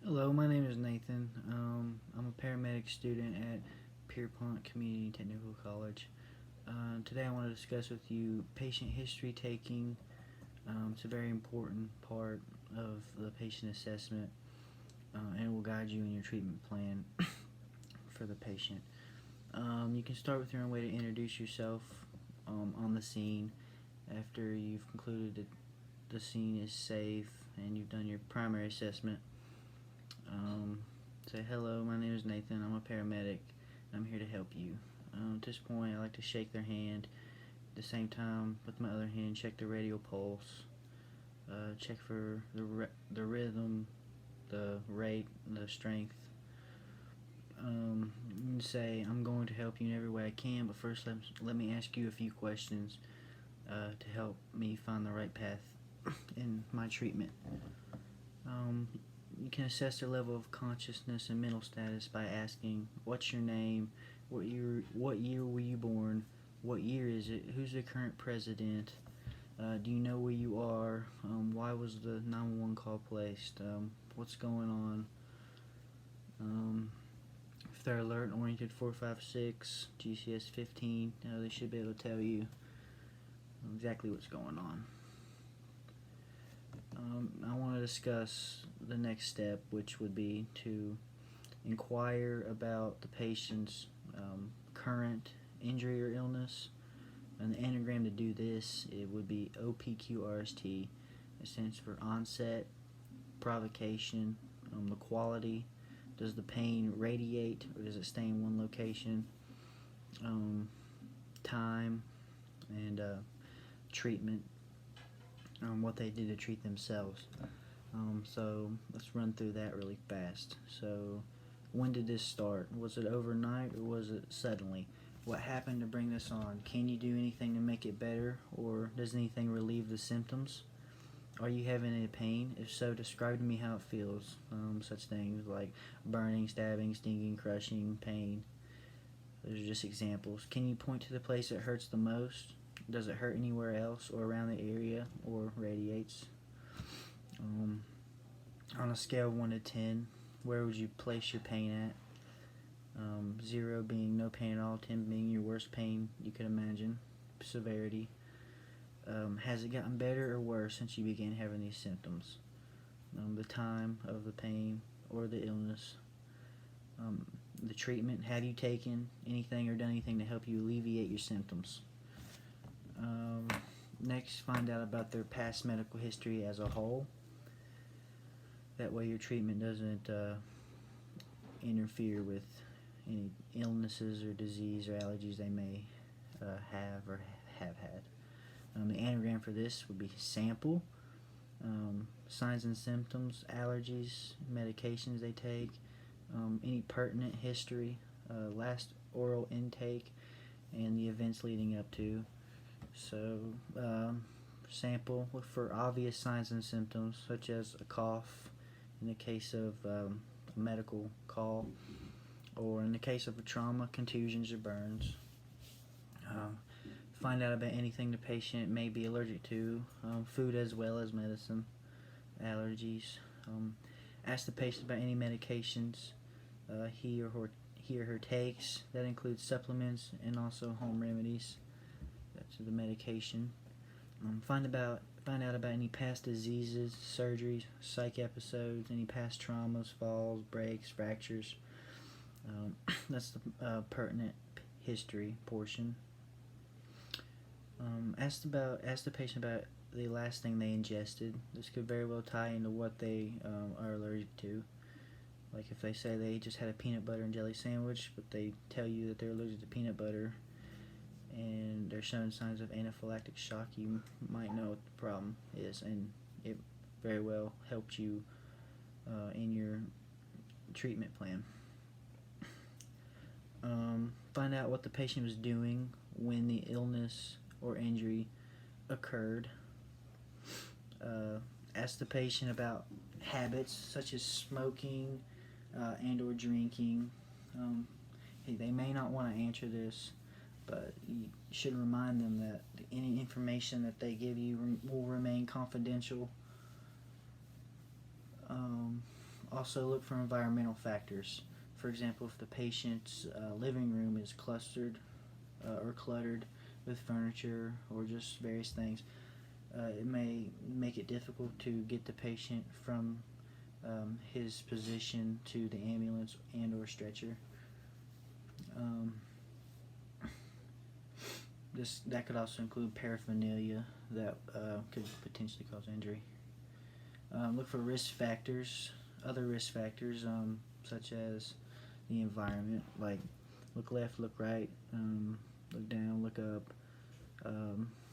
Hello, my name is Nathan. I'm a paramedic student at Pierpont Community Technical College. Today I want to discuss with you patient history taking. It's a very important part of the patient assessment, and it will guide you in your treatment plan for the patient. You can start with your own way to introduce yourself on the scene after you've concluded that the scene is safe and you've done your primary assessment. Say, hello, my name is Nathan, I'm a paramedic, and I'm here to help you. At this point, I like to shake their hand. At the same time, with my other hand, check the radial pulse, check for the rhythm, the rate, the strength. And say, I'm going to help you in every way I can, but first let me ask you a few questions to help me find the right path in my treatment. You can assess their level of consciousness and mental status by asking, what's your name, what year were you born, what year is it, who's the current president, do you know where you are, why was the 911 call placed, what's going on. If they're alert and oriented 456, GCS 15, they should be able to tell you exactly what's going on. I want to discuss the next step, which would be to inquire about the patient's current injury or illness. And the anagram to do this, it would be OPQRST. It stands for onset, provocation, the quality. Does the pain radiate or does it stay in one location? Time and treatment. What they did to treat themselves. So let's run through that really fast. So when did this start? Was it overnight or was it suddenly? What happened to bring this on? Can you do anything to make it better, or does anything relieve the symptoms? Are you having any pain? If so, describe to me how it feels. Such things like burning, stabbing, stinging, crushing, pain. Those are just examples. Can you point to the place that hurts the most? Does it hurt anywhere else or around the area or radiates? On a scale of 1 to 10, where would you place your pain at? 0 being no pain at all, 10 being your worst pain you could imagine. Severity. Has it gotten better or worse since you began having these symptoms? The time of the pain or the illness. The treatment. Have you taken anything or done anything to help you alleviate your symptoms? Next, find out about their past medical history as a whole. That way your treatment doesn't interfere with any illnesses or disease or allergies they may have or have had. The anagram for this would be sample, signs and symptoms, allergies, medications they take, any pertinent history, last oral intake, and the events leading up to. So, sample, look for obvious signs and symptoms, such as a cough in the case of a medical call, or in the case of a trauma, contusions or burns. Find out about anything the patient may be allergic to, food as well as medicine, allergies. Ask the patient about any medications he or her takes. That includes supplements and also home remedies. That's the medication. Find out about any past diseases, surgeries, psych episodes, any past traumas, falls, breaks, fractures. That's the pertinent history portion. Ask the patient about the last thing they ingested. This could very well tie into what they are allergic to. Like if they say they just had a peanut butter and jelly sandwich, but they tell you that they're allergic to peanut butter, and they're showing signs of anaphylactic shock, you might know what the problem is, and it very well helped you in your treatment plan. Find out what the patient was doing when the illness or injury occurred. Ask the patient about habits such as smoking and or drinking. They may not want to answer this, but you should remind them that any information that they give you will remain confidential. Also look for environmental factors. For example, if the patient's living room is clustered or cluttered with furniture or just various things, it may make it difficult to get the patient from his position to the ambulance and or stretcher. That could also include paraphernalia that could potentially cause injury. Look for risk factors, other risk factors, such as the environment, like look left, look right, look down, look up,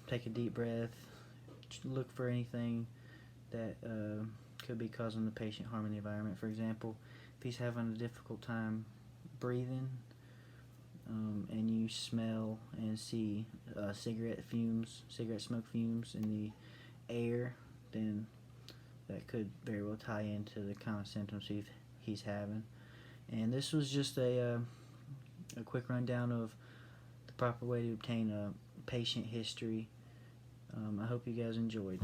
take a deep breath, look for anything that could be causing the patient harm in the environment. For example, if he's having a difficult time breathing, and you smell and see cigarette smoke fumes in the air, then that could very well tie into the kind of symptoms he's having. And this was just a quick rundown of the proper way to obtain a patient history. I hope you guys enjoyed.